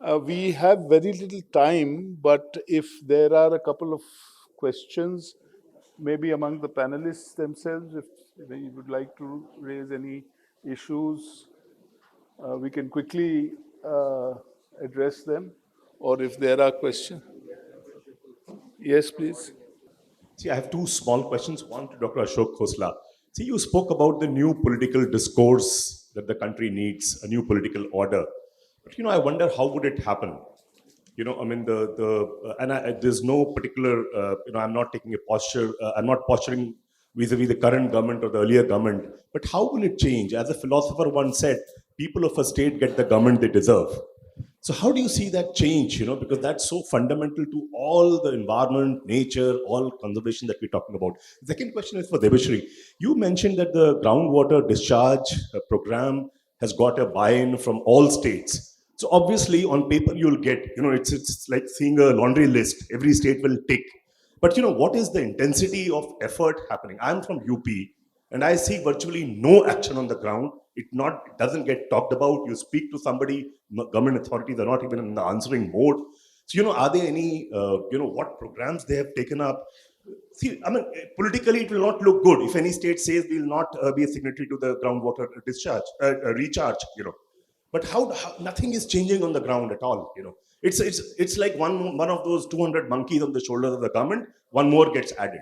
We have very little time, but if there are a couple of questions, maybe among the panelists themselves, if they would like to raise any issues, we can quickly address them. Or if there are questions. Yes, please. See, I have two small questions. One to Dr. Ashok Khosla. See, you spoke about the new political discourse that the country needs, a new political order. But I wonder how would it happen? I mean, there's no particular. I'm not taking a posture. I'm not posturing vis-a-vis the current government or the earlier government. But how will it change? As a philosopher once said, people of a state get the government they deserve. So how do you see that change? Because that's so fundamental to all the environment, nature, all conservation that we're talking about. The second question is for Debashri. You mentioned that the groundwater discharge program has got a buy-in from all states. So obviously, on paper, you'll get, it's like seeing a laundry list. Every state will tick. But what is the intensity of effort happening? I'm from UP, and I see virtually no action on the ground. It doesn't get talked about. You speak to somebody, government authorities are not even in the answering mode. So are there any what programs they have taken up? See, I mean, politically it will not look good if any state says we will not be a signatory to the groundwater discharge recharge. But how nothing is changing on the ground at all. It's like one of those 200 monkeys on the shoulders of the government. One more gets added,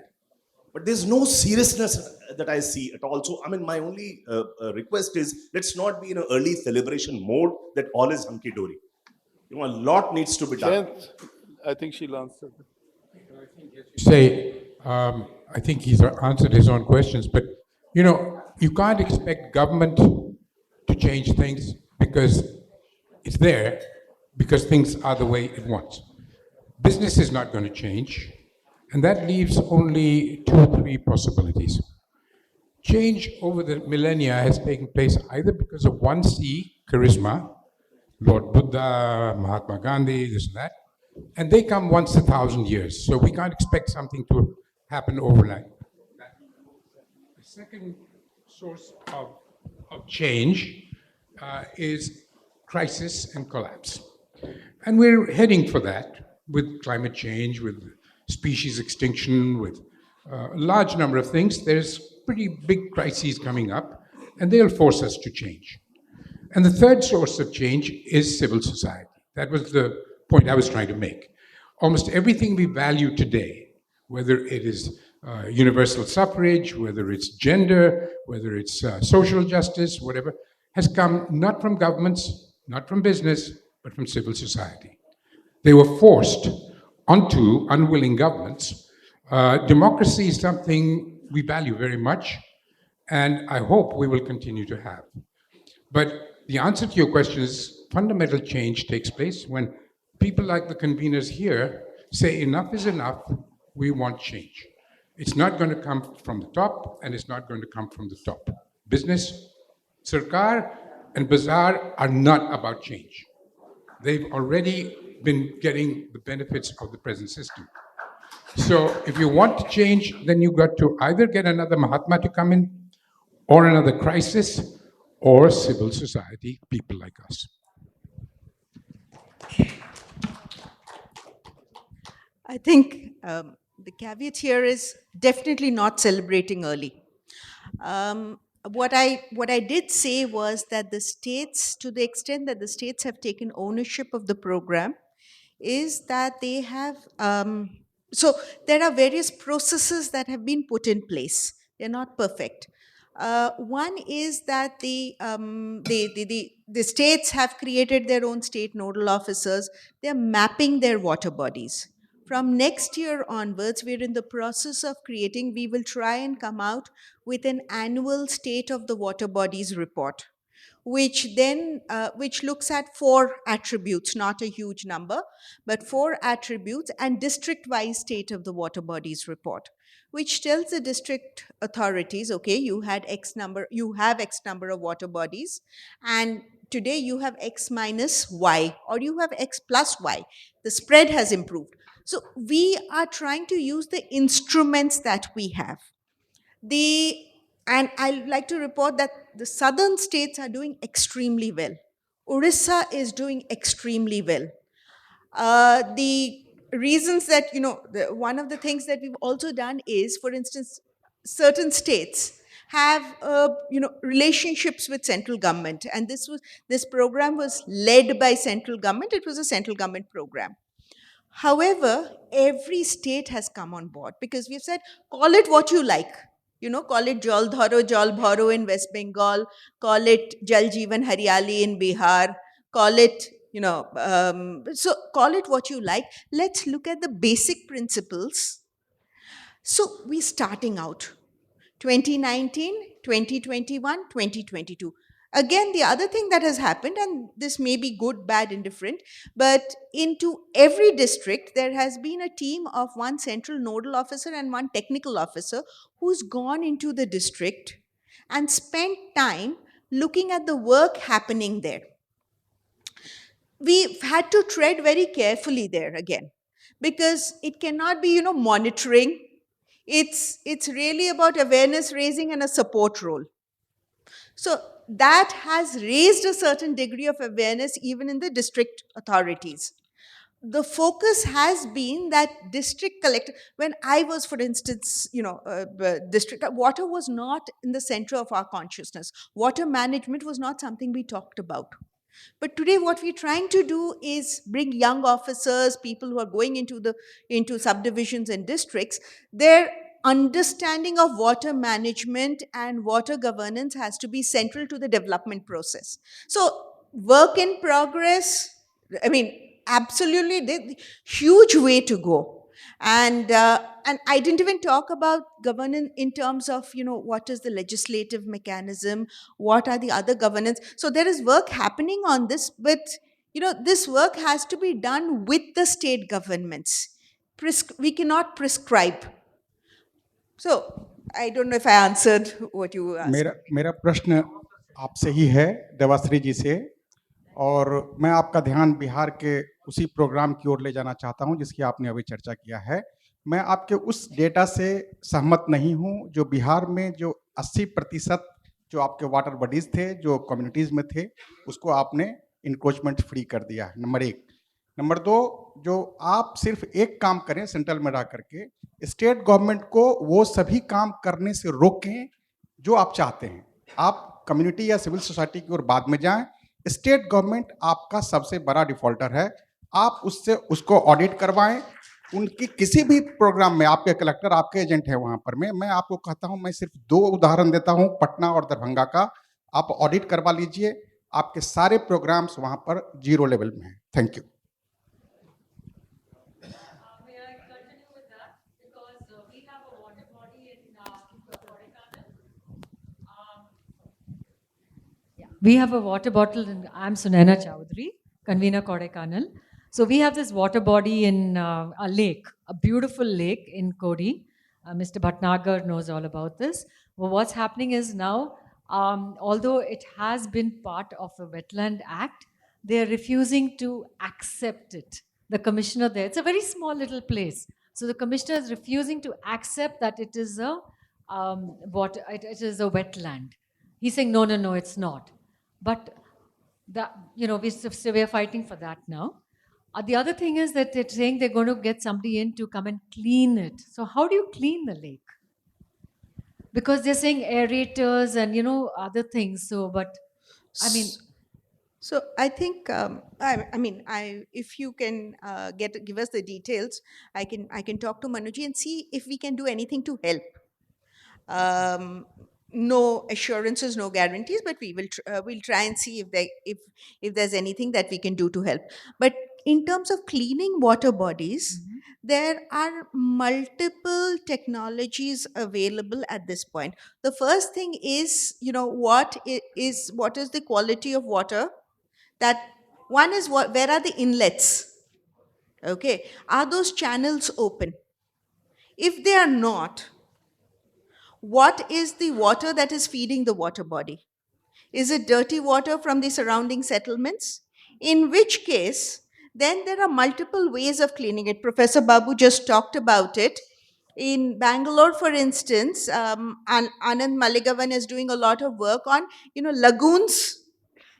but there's no seriousness that I see at all. So, I mean, my only request is let's not be in an early celebration mode that all is hunky dory. A lot needs to be done. Kent, I think she'll answer. Say, I think he's answered his own questions, but you can't expect government to change things because it's there, because things are the way it wants. Business is not going to change, and that leaves only two or three possibilities. Change over the millennia has taken place either because of one C, charisma, Lord Buddha, Mahatma Gandhi, this and that, and they come once 1,000 years. So we can't expect something to happen overnight. The second source of change is crisis and collapse. And we're heading for that with climate change, with species extinction, with a large number of things. There's pretty big crises coming up, and they'll force us to change. And the third source of change is civil society. That was the point I was trying to make. Almost everything we value today, whether it is universal suffrage, whether it's gender, whether it's social justice, whatever, has come not from governments, not from business, but from civil society. They were forced onto unwilling governments. Democracy is something we value very much, and I hope we will continue to have. But the answer to your question is fundamental change takes place when people like the conveners here say enough is enough, we want change. It's not going to come from the top, and it's not going to come from the top. Business, Sarkar, and Bazaar are not about change. They've already been getting the benefits of the present system. So if you want to change, then you've got to either get another Mahatma to come in, or another crisis, or civil society, people like us. I think the caveat here is definitely not celebrating early. What I did say was that the states, to the extent that the states have taken ownership of the program, is that they have. So there are various processes that have been put in place. They're not perfect. One is that the states have created their own state nodal officers. They're mapping their water bodies. From next year onwards, we're in the process of creating, we will try and come out with an annual state of the water bodies report, which looks at 4 attributes, not a huge number, but 4 attributes, and district-wise state of the water bodies report, which tells the district authorities, okay, you have X number of water bodies, and today you have X minus Y, or you have X plus Y. The spread has improved. So we are trying to use the instruments that we have. And I'd like to report that the southern states are doing extremely well. Orissa is doing extremely well. The reasons that, one of the things that we've also done is, for instance, certain states have, relationships with central government. And this program was led by central government. It was a central government program. However, every state has come on board because we've said, call it what you like. Call it Jal Dharo, Jal Bharo in West Bengal, call it Jal Jeevan Haryali in Bihar, call it, so call it what you like. Let's look at the basic principles. So we're starting out 2019, 2021, 2022. Again, the other thing that has happened, and this may be good, bad, indifferent, but into every district, there has been a team of one central nodal officer and one technical officer who's gone into the district and spent time looking at the work happening there. We've had to tread very carefully there again, because it cannot be, monitoring. It's really about awareness raising and a support role. So that has raised a certain degree of awareness even in the district authorities. The focus has been that district collector. When I was, for instance, district, water was not in the center of our consciousness. Water management was not something we talked about. But today, what we're trying to do is bring young officers, people who are going into subdivisions and districts. Their understanding of water management and water governance has to be central to the development process. So, work in progress. I mean, absolutely, huge way to go. And I didn't even talk about governance in terms of, what is the legislative mechanism, what are the other governance. So there is work happening on this, but this work has to be done with the state governments. We cannot prescribe. So I don't know if I answered what you asked. मेरा मेरा प्रश्न आपसे ही है, देवाश्री जी से, और मैं आपका ध्यान बिहार के उसी प्रोग्राम की ओर ले जाना चाहता हूं जिसकी आपने अभी चर्चा किया है। मैं आपके उस डेटा से सहमत नहीं हूं जो बिहार में जो 80% जो आपके वाटर बॉडीज थे जो कम्युनिटीज में थे उसको आपने इंक्रोचमेंट फ्री कर दिया है, नंबर 1। नंबर 2, जो आप सिर्फ एक काम करें सेंट्रल में रह करके, स्टेट गवर्नमेंट को वो सभी काम करने से रोकें जो आप चाहते हैं। आप कम्युनिटी या सिविल सोसाइटी की ओर बाद में जाएं। स्टेट गवर्नमेंट आपका सबसे बड़ा डिफॉल्टर है, आप उससे उसको ऑडिट करवाएं। उनकी किसी भी प्रोग्राम में आपके कलेक्टर आपके एजेंट है वहां पर। मैं आपको कहता हूं, मैं सिर्फ 2 उदाहरण देता हूं, पटना और दरभंगा का। आप ऑडिट करवा लीजिए, आपके सारे प्रोग्राम्स वहां पर 0 लेवल में हैं। Thank you. We have a water bottle, and I'm Sunaina Chowdhury, convener Kodaikanal. So we have this water body in a lake, a beautiful lake in Kodi. Mr. Bhatnagar knows all about this. Well, what's happening is now, although it has been part of a wetland act, they're refusing to accept it. The commissioner there, it's a very small little place. So the commissioner is refusing to accept that it is a it is a wetland. He's saying, no, it's not. But that, we are fighting for that now. The other thing is that they're saying they're going to get somebody in to come and clean it. So how do you clean the lake? Because they're saying aerators and other things. So, but I mean. So I think if you can give us the details, I can talk to Manuji and see if we can do anything to help. No assurances, no guarantees, but we'll try and see if there's anything that we can do to help. But in terms of cleaning water bodies, there are multiple technologies available at this point. The first thing is, what is the quality of water? That one is where are the inlets? Okay, are those channels open? If they are not, what is the water that is feeding the water body? Is it dirty water from the surrounding settlements? In which case, then there are multiple ways of cleaning it. Professor Babu just talked about it. In Bangalore, for instance, Anand Maligavan is doing a lot of work on, lagoons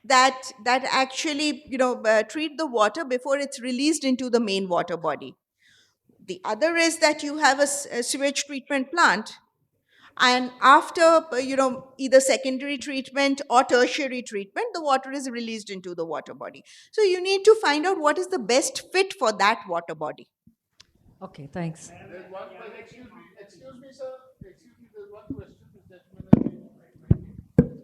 that actually treat the water before it's released into the main water body. The other is that you have a sewage treatment plant, and after either secondary treatment or tertiary treatment, the water is released into the water body. So you need to find out what is the best fit for that water body. Okay, thanks. Excuse me, sir. Excuse me, there's one question this gentleman has been.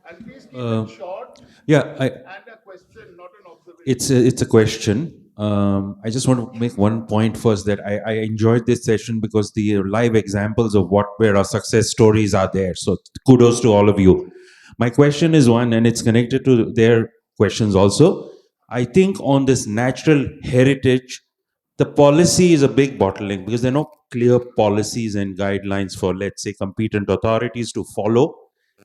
And please keep it short Yeah, and a question, not an observation. it's a question. I just want to make one point first that I enjoyed this session because the live examples of where our success stories are there. So kudos to all of you. My question is one, and it's connected to their questions also. I think on this natural heritage, the policy is a big bottleneck because there are no clear policies and guidelines for, let's say, competent authorities to follow,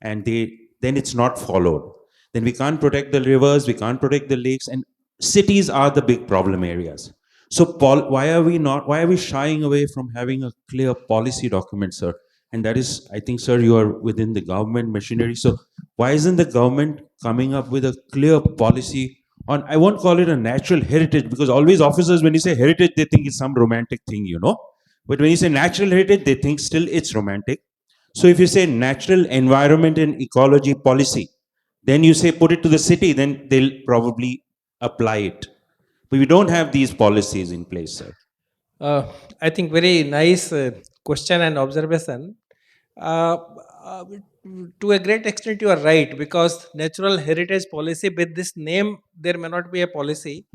and then it's not followed. Then we can't protect the rivers, we can't protect the lakes, and cities are the big problem areas. So, why are we shying away from having a clear policy document, sir? And that is, I think, sir, you are within the government machinery. So, why isn't the government coming up with a clear policy on, I won't call it a natural heritage, because always officers, when you say heritage, they think it's some romantic thing, But when you say natural heritage, they think still it's romantic. So if you say natural environment and ecology policy, then you say put it to the city, then they'll probably apply it. But we don't have these policies in place, sir. I think very nice question and observation. Uh, uh, to a great extent, you are right, because natural heritage policy, with this name, there may not be a policy.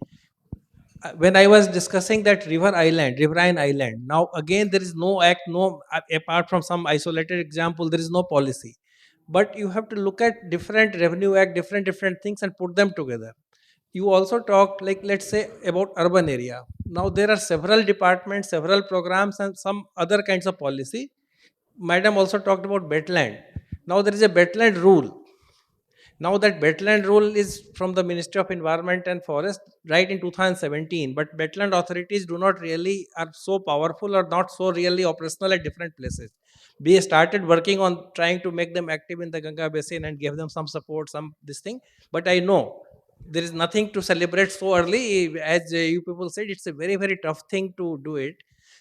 When I was discussing that riverine island, now again there is no act, apart from some isolated example, there is no policy. But you have to look at different revenue act, different things, and put them together. You also talked, like, let's say, about urban area. Now there are several departments, several programs, and some other kinds of policy. Madam also talked about wetland. Now there is a wetland rule. Now that wetland rule is from the Ministry of Environment and Forest right in 2017, but wetland authorities do not really are so powerful or not so really operational at different places. We started working on trying to make them active in the Ganga basin and give them some support, some this thing. But I know there is nothing to celebrate so early. As you people said, it's a very tough thing to do it.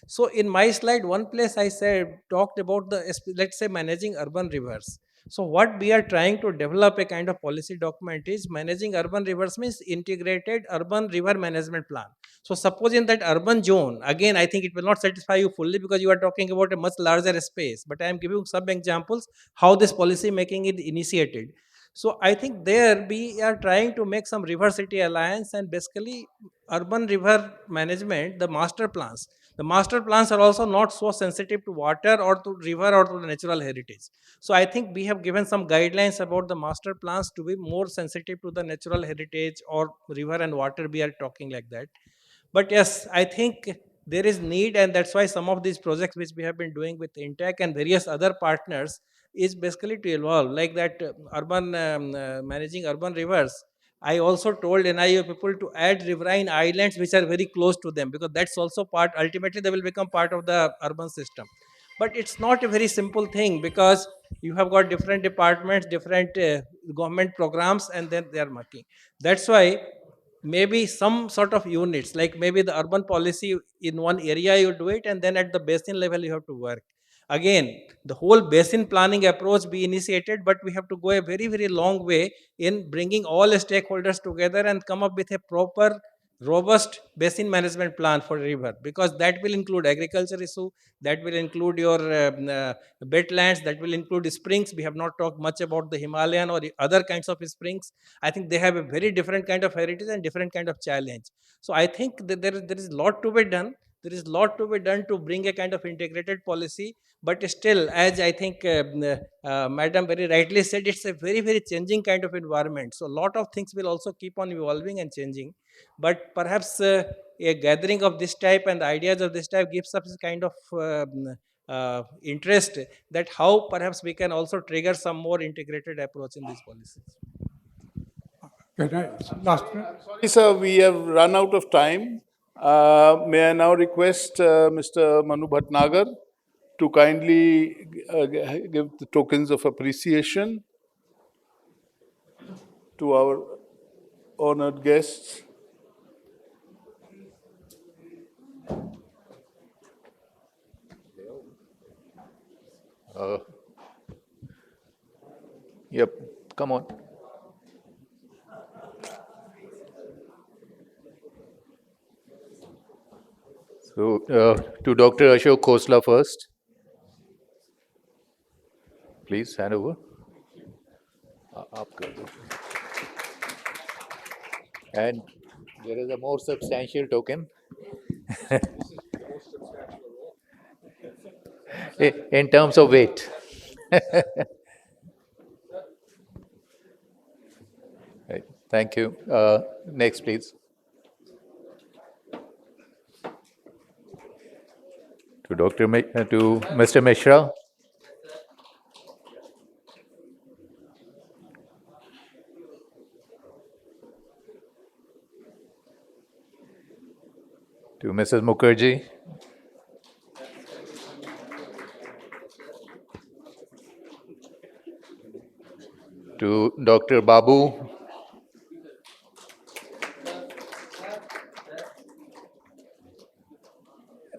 So in my slide, one place I said talked about the, let's say, managing urban rivers. So what we are trying to develop a kind of policy document is managing urban rivers means integrated urban river management plan. So suppose in that urban zone, again, I think it will not satisfy you fully because you are talking about a much larger space, but I am giving some examples how this policy making is initiated. So I think there we are trying to make some river city alliance and basically urban river management, the master plans. The master plans are also not so sensitive to water or to river or to the natural heritage. So I think we have given some guidelines about the master plans to be more sensitive to the natural heritage or river and water. We are talking like that. But yes, I think there is need, and that's why some of these projects which we have been doing with Intech and various other partners is basically to evolve like that. Urban managing urban rivers, I also told NIO people to add riverine islands which are very close to them, because that's also part, ultimately they will become part of the urban system. But it's not a very simple thing, because you have got different departments, different government programs, and then they are working. That's why maybe some sort of units, like maybe the urban policy in one area you do it, and then at the basin level you have to work. Again, the whole basin planning approach be initiated, but we have to go a very long way in bringing all stakeholders together and come up with a proper robust basin management plan for river, because that will include agriculture issue, that will include your wetlands, that will include springs. We have not talked much about the Himalayan or the other kinds of springs. I think they have a very different kind of heritage and different kind of challenge. So I think that there is a lot to be done. There is a lot to be done to bring a kind of integrated policy. But still, as I think Madam very rightly said, it's a very changing kind of environment. So a lot of things will also keep on evolving and changing. But perhaps a gathering of this type and the ideas of this type gives us a kind of interest that how perhaps we can also trigger some more integrated approach in these policies. Good. Last. Sorry, sir, we have run out of time. May I now request Mr. Manu Bhatnagar to kindly give the tokens of appreciation. to our honored guests. Yep, come on. So, to Dr. Ashok Khosla first. Please hand over. आप कर दो. And there is a more substantial token. In terms of weight. Right. Thank you. Next, please. To Mr. Mishra. To Mrs. Mukherjee. To Dr. Babu.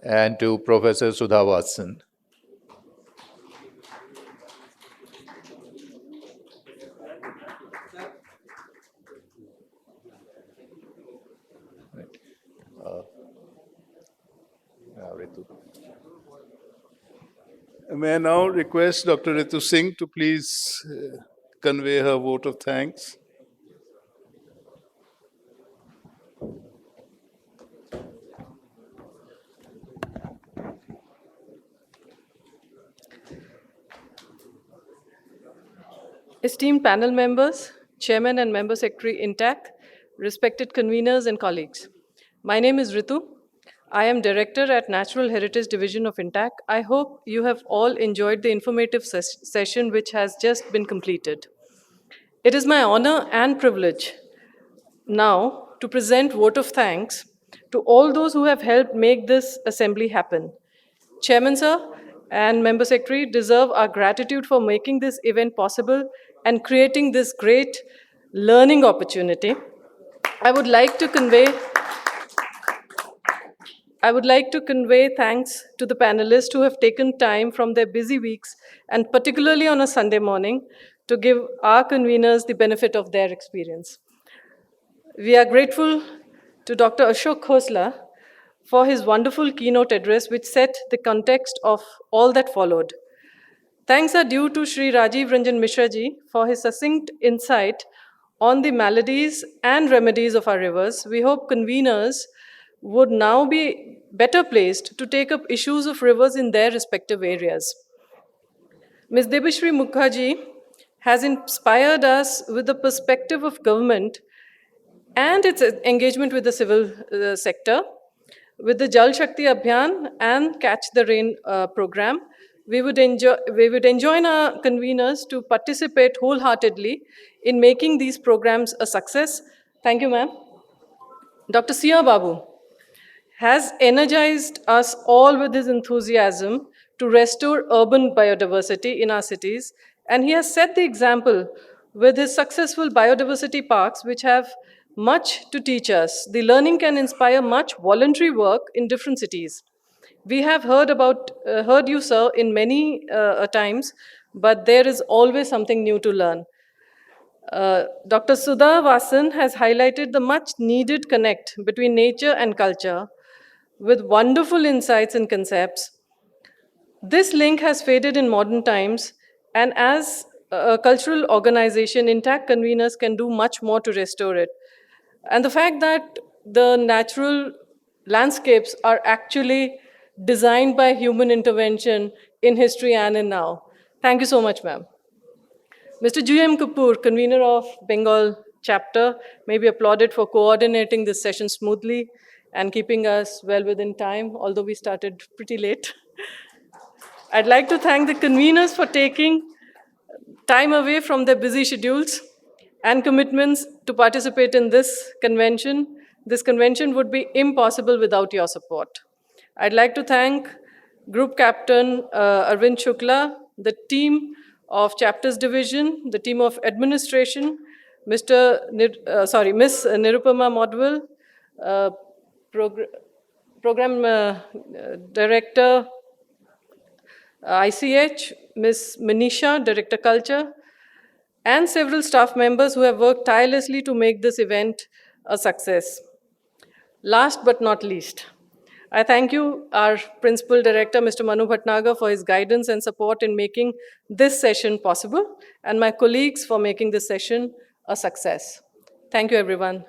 And to Professor Sudha Watson. Ritu. May I now request Dr. Ritu Singh to please convey her vote of thanks. Esteemed panel members, Chairman and Member Secretary INTAC, respected conveners and colleagues. My name is Ritu. I am Director at Natural Heritage Division of INTAC. I hope you have all enjoyed the informative session which has just been completed. It is my honor and privilege now to present vote of thanks to all those who have helped make this assembly happen. Chairman Sir and Member Secretary deserve our gratitude for making this event possible and creating this great learning opportunity. I would like to convey thanks to the panelists who have taken time from their busy weeks, and particularly on a Sunday morning, to give our conveners the benefit of their experience. We are grateful to Dr. Ashok Khosla for his wonderful keynote address, which set the context of all that followed. Thanks are due to Sri Rajiv Ranjan Mishra ji for his succinct insight on the maladies and remedies of our rivers. We hope conveners would now be better placed to take up issues of rivers in their respective areas. Ms. Debashri Mukherjee has inspired us with the perspective of government and its engagement with the civil sector. With the Jal Shakti Abhiyan and Catch the Rain program, we would enjoin our conveners to participate wholeheartedly in making these programs a success. Thank you, ma'am. Dr. Sia Babu has energized us all with his enthusiasm to restore urban biodiversity in our cities, and he has set the example with his successful biodiversity parks, which have much to teach us. The learning can inspire much voluntary work in different cities. We have heard you, sir, in many times, but there is always something new to learn. Dr. Sudha Watson has highlighted the much needed connect between nature and culture with wonderful insights and concepts. This link has faded in modern times, and as a cultural organization, INTAC conveners can do much more to restore it. And the fact that the natural landscapes are actually designed by human intervention in history and in now. Thank you so much, ma'am. Mr. G.M. Kapoor, convener of Bengal chapter, may be applauded for coordinating this session smoothly and keeping us well within time, although we started pretty late. I'd like to thank the conveners for taking time away from their busy schedules and commitments to participate in this convention. This convention would be impossible without your support. I'd like to thank Group Captain Arvind Shukla, the team of Chapters Division, the team of Administration, Miss Nirupama Modwil, Program Director, ICH, Ms. Manisha, Director Culture, and several staff members who have worked tirelessly to make this event a success. Last but not least, I thank you, our Principal Director, Mr. Manu Bhatnagar, for his guidance and support in making this session possible, and my colleagues for making this session a success. Thank you, everyone.